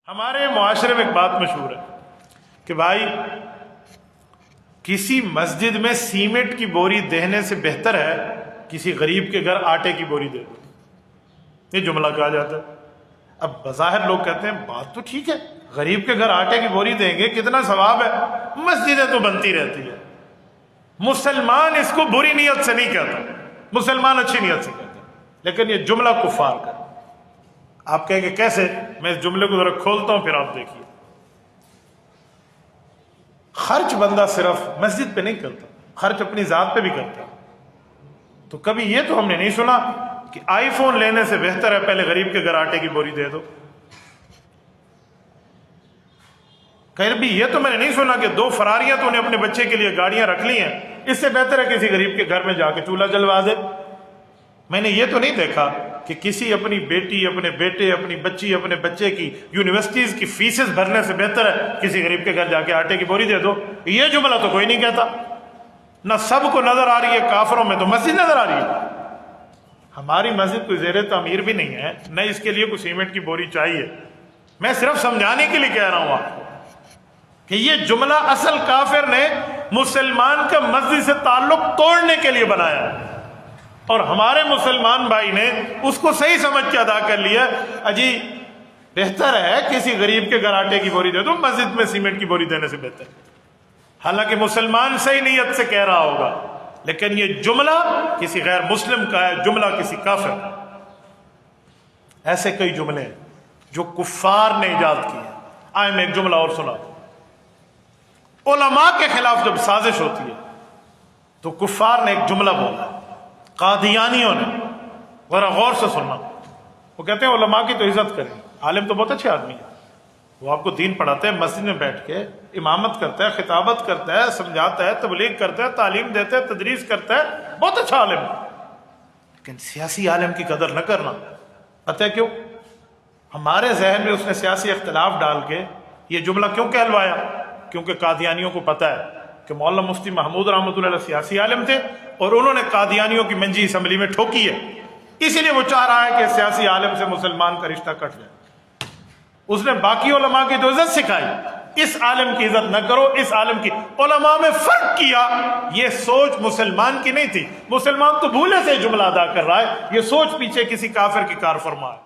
ہمارے معاشرے میں ایک بات مشہور ہے کہ بھائی کسی مسجد میں سیمنٹ کی بوری دینے سے بہتر ہے کسی غریب کے گھر آٹے کی بوری دے دو، یہ جملہ کہا جاتا ہے۔ اب بظاہر لوگ کہتے ہیں بات تو ٹھیک ہے، غریب کے گھر آٹے کی بوری دیں گے کتنا ثواب ہے، مسجدیں تو بنتی رہتی ہے۔ مسلمان اس کو بری نیت سے نہیں کہتا، مسلمان اچھی نیت سے کہتا ہے، لیکن یہ جملہ کفار کا۔ آپ کہیں گے کیسے؟ میں اس جملے کو ذرا کھولتا ہوں پھر آپ دیکھیے۔ خرچ بندہ صرف مسجد پہ نہیں کرتا، خرچ اپنی ذات پہ بھی کرتا۔ تو کبھی یہ تو ہم نے نہیں سنا کہ آئی فون لینے سے بہتر ہے پہلے غریب کے گھر آٹے کی بوری دے دو۔ کبھی یہ تو میں نے نہیں سنا کہ 2 فراریاں تو انہیں اپنے بچے کے لیے گاڑیاں رکھ لی ہیں، اس سے بہتر ہے کسی غریب کے گھر میں جا کے چولہا جلوا دے۔ میں نے یہ تو نہیں دیکھا کہ کسی اپنی بیٹی، اپنے بیٹے، اپنی بچی، اپنے بچے کی یونیورسٹیز کی فیسز بھرنے سے بہتر ہے کسی غریب کے گھر جا کے آٹے کی بوری دے دو۔ یہ جملہ تو کوئی نہیں کہتا۔ نہ سب کو نظر آ رہی ہے، کافروں میں تو مسجد نظر آ رہی ہے۔ ہماری مسجد کوئی زیر تعمیر بھی نہیں ہے، نہ اس کے لیے کوئی سیمنٹ کی بوری چاہیے۔ میں صرف سمجھانے کے لیے کہہ رہا ہوں آپ کو کہ یہ جملہ اصل کافر نے مسلمان کا مسجد سے تعلق توڑنے کے لیے بنایا ہے، اور ہمارے مسلمان بھائی نے اس کو صحیح سمجھ کے ادا کر لیا۔ اجی بہتر ہے کسی غریب کے گھر آٹے کی بوری دے دو، مسجد میں سیمنٹ کی بوری دینے سے بہتر۔ حالانکہ مسلمان صحیح نیت سے کہہ رہا ہوگا، لیکن یہ جملہ کسی غیر مسلم کا ہے، جملہ کسی کافر کا۔ ایسے کئی جملے ہیں جو کفار نے ایجاد کیے ہیں۔ آئے میں ایک جملہ اور سنا دوں۔ علماء کے خلاف جب سازش ہوتی ہے تو کفار نے ایک جملہ بولا، قادیانیوں نے، ذرا غور سے سننا۔ وہ کہتے ہیں علماء کی تو عزت کریں، عالم تو بہت اچھے آدمی ہے، وہ آپ کو دین پڑھاتے ہیں، مسجد میں بیٹھ کے امامت کرتا ہے، خطابت کرتا ہے، سمجھاتا ہے، تبلیغ کرتا ہے، تعلیم دیتا ہے، تدریس کرتا ہے، بہت اچھا عالم ہے، لیکن سیاسی عالم کی قدر نہ کرنا۔ پتہ ہے کیوں؟ ہمارے ذہن میں اس نے سیاسی اختلاف ڈال کے یہ جملہ کیوں کہلوایا؟ کیونکہ قادیانیوں کو پتہ ہے کہ مولانا مفتی محمود رحمۃ اللہ علیہ سیاسی عالم تھے، اور انہوں نے قادیانیوں کی منجی اسمبلی میں ٹھوکی ہے، اسی لیے وہ چاہ رہا ہے کہ سیاسی عالم سے مسلمان کا رشتہ کٹ جائے۔ اس نے باقی علماء کی تو عزت سکھائی، اس عالم کی عزت نہ کرو، اس عالم کی۔ علماء میں فرق کیا، یہ سوچ مسلمان کی نہیں تھی۔ مسلمان تو بھولے سے جملہ ادا کر رہا ہے، یہ سوچ پیچھے کسی کافر کی کار فرما ہے۔